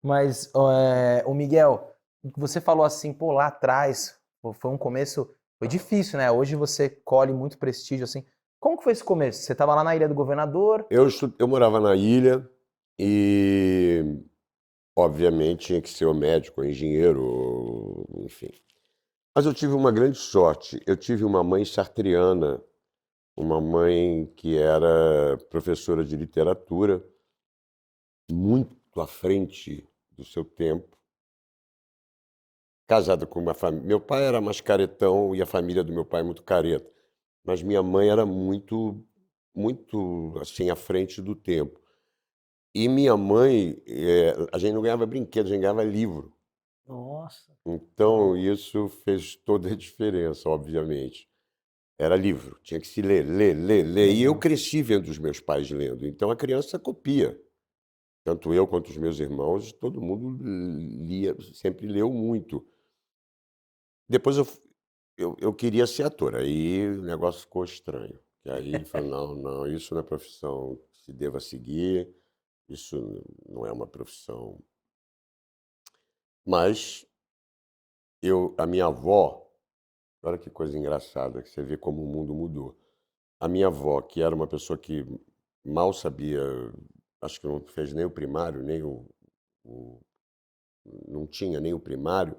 Mas, o Miguel, você falou assim, pô, lá atrás, pô, foi um começo, foi difícil, né? Hoje você colhe muito prestígio, assim. Como que foi esse começo? Você estava lá na Ilha do Governador? Eu morava na ilha e, obviamente, tinha que ser o médico, o engenheiro, enfim. Mas eu tive uma grande sorte. Eu tive uma mãe sartreana, uma mãe que era professora de literatura, muito à frente do seu tempo, casada com uma família. Meu pai era mais caretão e a família do meu pai muito careta, mas minha mãe era muito assim à frente do tempo. E minha mãe, a gente não ganhava brinquedo, a gente ganhava livro. Nossa. Então isso fez toda a diferença, obviamente. Era livro, tinha que se ler, ler, ler, ler. E eu cresci vendo os meus pais lendo. Então a criança copia. Tanto eu quanto os meus irmãos, todo mundo lia, sempre leu muito. Depois eu queria ser ator, aí o negócio ficou estranho. E aí ele falou, não, não, isso não é profissão que se deva seguir, isso não é uma profissão. Mas a minha avó, olha que coisa engraçada, que você vê como o mundo mudou. A minha avó, que era uma pessoa que mal sabia, acho que não fez nem o primário, o- não tinha nem o primário,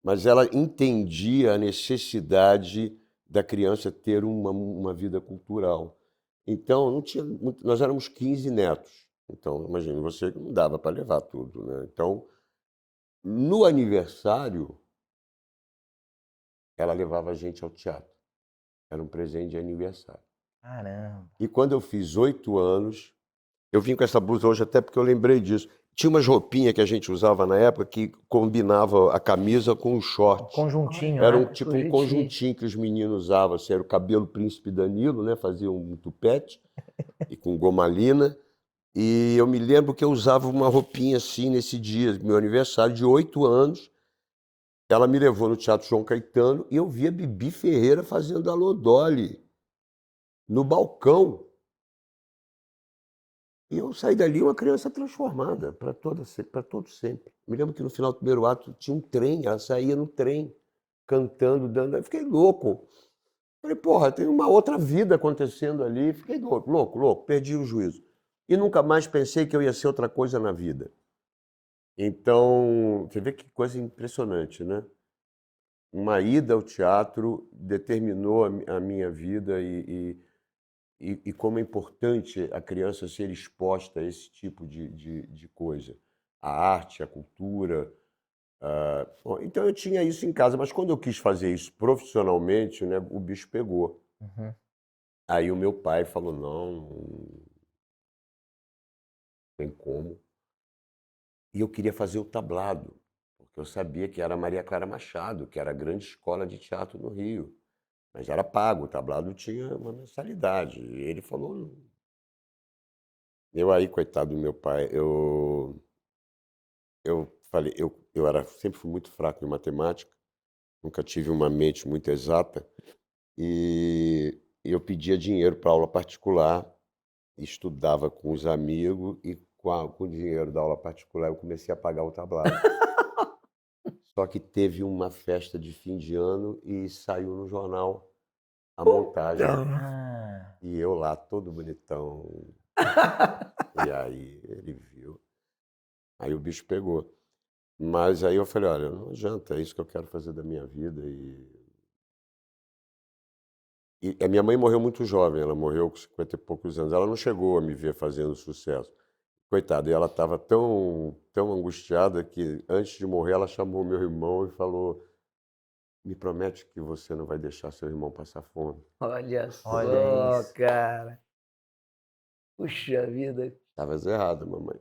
mas ela entendia a necessidade da criança ter uma vida cultural. Então, não tinha nós éramos 15 netos. Então, imagine, você não dava para levar tudo, né? Então, no aniversário, ela levava a gente ao teatro. Era um presente de aniversário. Caramba. E quando eu fiz 8 anos, eu vim com essa blusa hoje até porque eu lembrei disso. Tinha umas roupinhas que a gente usava na época que combinava a camisa com o Um short. conjuntinho, Era né? tipo um conjuntinho que os meninos usavam, assim, era o cabelo Príncipe Danilo, né? Fazia um tupete e com gomalina. E eu me lembro que eu usava uma roupinha assim nesse dia, meu aniversário de 8 anos. Ela me levou no Teatro João Caetano e eu via Bibi Ferreira fazendo Alô Dolly no balcão. E eu saí dali uma criança transformada para todo sempre. Me lembro que no final do primeiro ato tinha um trem, ela saía no trem, cantando, dando. Eu fiquei louco. Falei, porra, tem uma outra vida acontecendo ali. Fiquei louco, louco, louco, perdi o juízo. E nunca mais pensei que eu ia ser outra coisa na vida. Então, você vê que coisa impressionante, né? Uma ida ao teatro determinou a minha vida e como é importante a criança ser exposta a esse tipo de coisa. A arte, a cultura. Bom, então eu tinha isso em casa, mas quando eu quis fazer isso profissionalmente, né, o bicho pegou. Uhum. Aí o meu pai falou, não tem como. E eu queria fazer o tablado, porque eu sabia que era Maria Clara Machado, que era a grande escola de teatro no Rio. Mas era pago, o tablado tinha uma mensalidade. E ele falou, "Não." Eu aí, coitado do meu pai, eu falei, eu sempre fui muito fraco em matemática, nunca tive uma mente muito exata, e eu pedia dinheiro para aula particular, estudava com os amigos, e com o dinheiro da aula particular eu comecei a pagar o tablado. Só que teve uma festa de fim de ano e saiu no jornal a montagem. Ah, E eu lá, todo bonitão. E aí ele viu. Aí o bicho pegou. Mas aí eu falei, olha, não adianta, é isso que eu quero fazer da minha vida. E a minha mãe morreu muito jovem, ela morreu com 50 e poucos anos. Ela não chegou a me ver fazendo sucesso. Coitada, e ela estava tão angustiada que antes de morrer ela chamou meu irmão e falou, me promete que você não vai deixar seu irmão passar fome. Olha olha só, isso. cara. Puxa vida. Estavas errada, mamãe.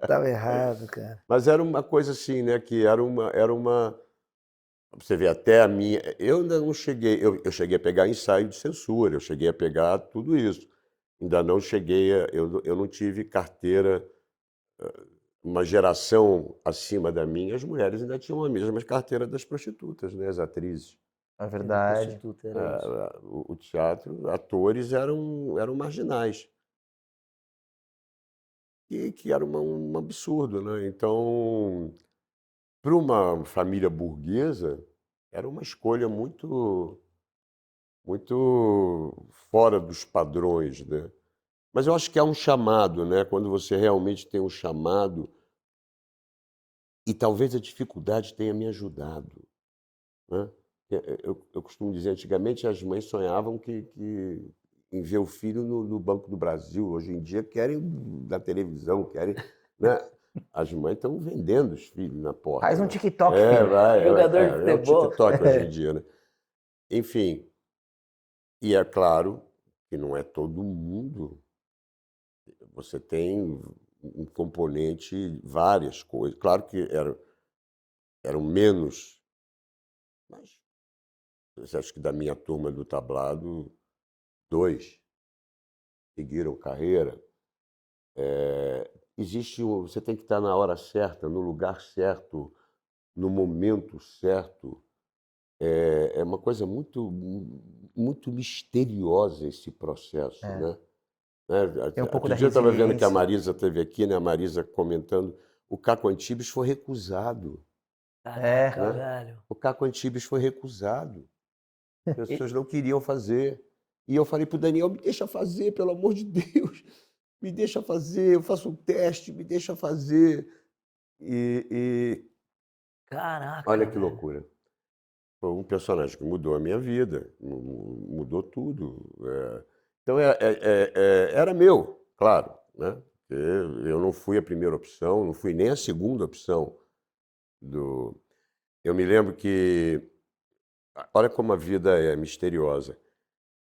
Tava errado, cara. Mas era uma coisa assim, né, que era uma. Você vê, até a minha. Eu ainda não cheguei. Eu cheguei a pegar ensaio de censura, eu cheguei a pegar tudo isso. Ainda não cheguei a. Eu não tive carteira. Uma geração acima da minha, as mulheres ainda tinham a mesma carteira das prostitutas, né, as atrizes. É Era verdade. prostituta, era isso. O teatro, atores eram marginais. que era um absurdo, né? Então, para uma família burguesa, era uma escolha muito fora dos padrões, né? Mas eu acho que é um chamado, né? Quando você realmente tem um chamado, e talvez a dificuldade tenha me ajudado, né? Eu costumo dizer, antigamente as mães sonhavam em ver o filho no Banco do Brasil. Hoje em dia querem na televisão, querem, né? As mães estão vendendo os filhos na porta, Faz um né? TikTok, É, filho. Jogador de é o futebol. TikTok hoje em dia, né? Enfim, e é claro que não é todo mundo. Você tem um componente, várias coisas. Claro que eram menos, mas eu acho que da minha turma do tablado, 2 seguiram carreira. Você tem que estar na hora certa, no lugar certo, no momento certo. É uma coisa muito misteriosa esse processo, É, né? tem um pouco Outro da dia eu estava vendo que a resiliência. Marisa esteve aqui, né? A Marisa comentando, o Caco Antibes foi recusado, Caraca, É, né? velho. O Caco Antibes foi recusado. As E- pessoas não queriam fazer. E eu falei para o Daniel, me deixa fazer, pelo amor de Deus. Me deixa fazer, eu faço um teste, me deixa fazer. E olha Caraca, que velho. loucura. Foi um personagem que mudou a minha vida, mudou tudo. Então, era meu, claro, né? Eu não fui a primeira opção, não fui nem a segunda opção do... Eu me lembro que, olha como a vida é misteriosa.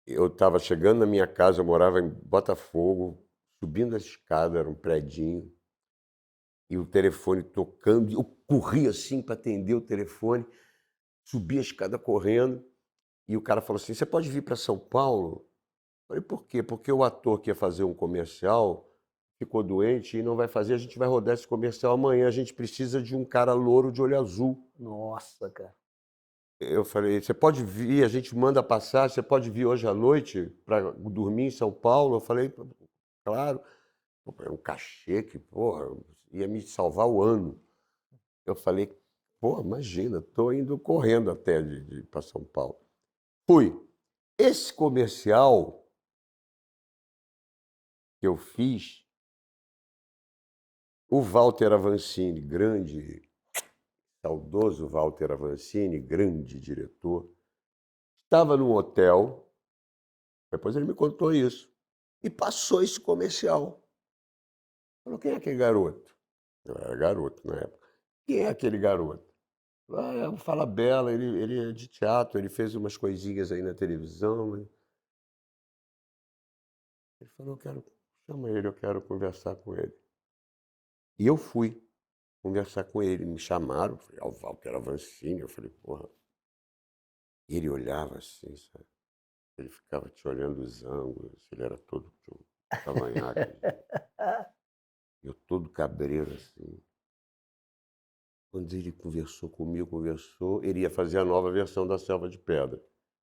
Eu estava chegando na minha casa, eu morava em Botafogo, subindo a escada, era um predinho, e o telefone tocando, e eu corri assim para atender o telefone, subi a escada correndo, e o cara falou assim: "Você pode vir para São Paulo?" Eu falei: "Por quê?" "Porque o ator que ia fazer um comercial ficou doente e não vai fazer, a gente vai rodar esse comercial amanhã, a gente precisa de um cara louro de olho azul." Nossa, cara. Eu falei: "Você pode vir, a gente manda passar, você pode vir hoje à noite para dormir em São Paulo?" Eu falei: "Claro." Pô, é um cachê que, porra, ia me salvar o ano. Eu falei: "Pô, imagina, estou indo correndo até para São Paulo." Fui. Esse comercial que eu fiz, o Walter Avancini, grande, saudoso Walter Avancini, grande diretor, estava num hotel, depois ele me contou isso, e passou esse comercial. Falou: "Quem é aquele garoto?" Eu era garoto na época. "Quem é aquele garoto?" "Ah, é o Fala Bela, ele é de teatro, ele fez umas coisinhas aí na televisão." Ele falou: chama ele, eu quero conversar com ele." E eu fui conversar com ele, me chamaram, falei: "Ah, o Walter Avancini." Eu falei: "Porra." E ele olhava assim, sabe? Ele ficava te olhando os ângulos, ele era todo cavanhaque, eu todo cabreiro assim. Quando ele conversou comigo, ele ia fazer a nova versão da Selva de Pedra,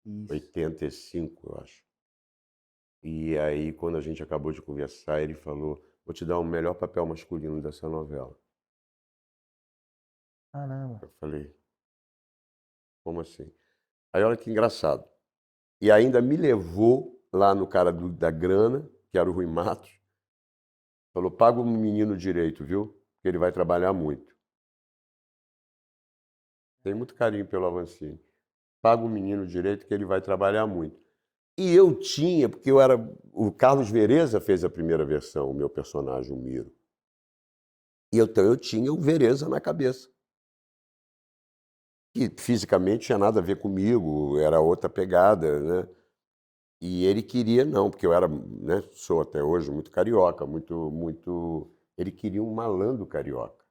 Isso. 85, eu acho. E aí, quando a gente acabou de conversar, ele falou: "Vou te dar o melhor papel masculino dessa novela." caramba. Eu falei: "Como assim?" Aí olha que engraçado. E ainda me levou lá no cara da grana, que era o Rui Matos, falou: "Paga o menino direito, viu? Porque ele vai trabalhar muito." Tem muito carinho pelo Avancini. "Paga o menino direito que ele vai trabalhar muito." E eu tinha, porque eu era... O Carlos Vereza fez a primeira versão, o meu personagem, o Miro. E então eu tinha o Vereza na cabeça. Que fisicamente tinha nada a ver comigo, era outra pegada, né? E ele queria não, porque eu era, né, sou até hoje muito carioca, muito... Ele queria um malandro carioca.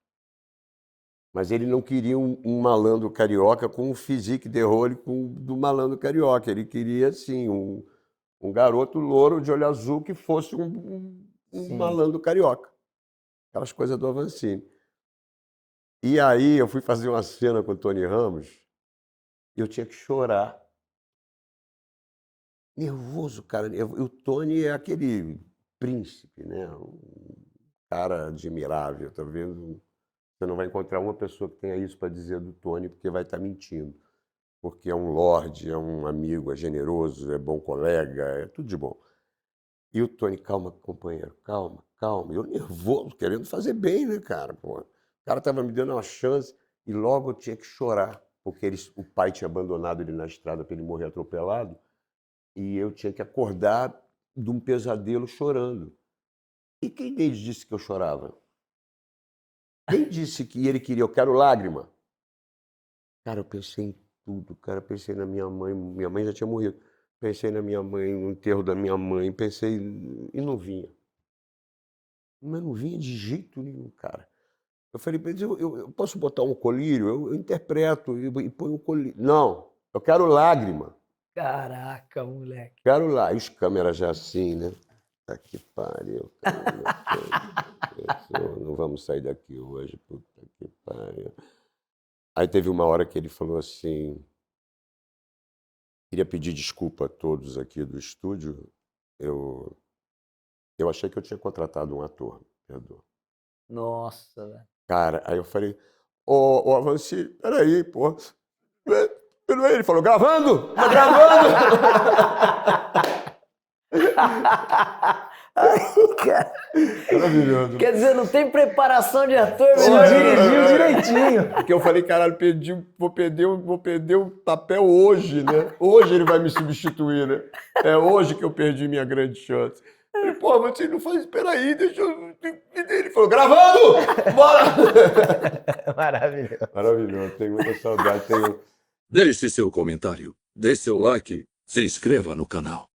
Mas ele não queria um malandro carioca com o physique de rôle do malandro carioca. Ele queria, assim, um garoto louro de olho azul que fosse um Sim. malandro carioca. Aquelas coisas do Avancini. E aí eu fui fazer uma cena com o Tony Ramos e eu tinha que chorar. Nervoso, cara. O Tony é aquele príncipe, né? Um cara admirável, tá vendo? Você não vai encontrar uma pessoa que tenha isso para dizer do Tony, porque vai estar mentindo. Porque é um lorde, é um amigo, é generoso, é bom colega, é tudo de bom. E o Tony, calma, companheiro, calma, calma. Eu nervoso, querendo fazer bem, né, cara? Pô. O cara estava me dando uma chance e logo eu tinha que chorar, porque o pai tinha abandonado ele na estrada para ele morrer atropelado, e eu tinha que acordar de um pesadelo chorando. E quem deles disse que eu chorava? Quem disse que ele queria? Eu quero lágrima. Cara, eu pensei em tudo, cara. Pensei na minha mãe já tinha morrido. Pensei na minha mãe, no enterro da minha mãe, pensei e não vinha. Mas não vinha de jeito nenhum, cara. Eu falei para eles, eu posso botar um colírio? Eu interpreto e ponho um colírio. Não, eu quero lágrima. Caraca, moleque. Quero lá. E os câmeras já assim, né? Tá que pariu, cara. Não vamos sair daqui hoje, puta que pariu. Aí teve uma hora que ele falou assim, queria pedir desculpa a todos aqui do estúdio, eu achei que eu tinha contratado um ator, perdoa. Nossa, velho. Cara, aí eu falei, ô Avanci, peraí, pô. Ele falou, gravando? Tá gravando? Aí, cara. Maravilhoso. Quer dizer, não tem preparação de ator, Você melhor dirigiu direitinho. Porque eu falei, caralho, vou perder o papel hoje, né? Hoje ele vai me substituir, né? É hoje que eu perdi minha grande chance. Eu falei, pô, você não faz, espera aí, deixa eu... Ele falou, gravando! Bora! Maravilhoso. Maravilhoso, tenho muita saudade. Deixe seu comentário, dê seu like, se inscreva no canal.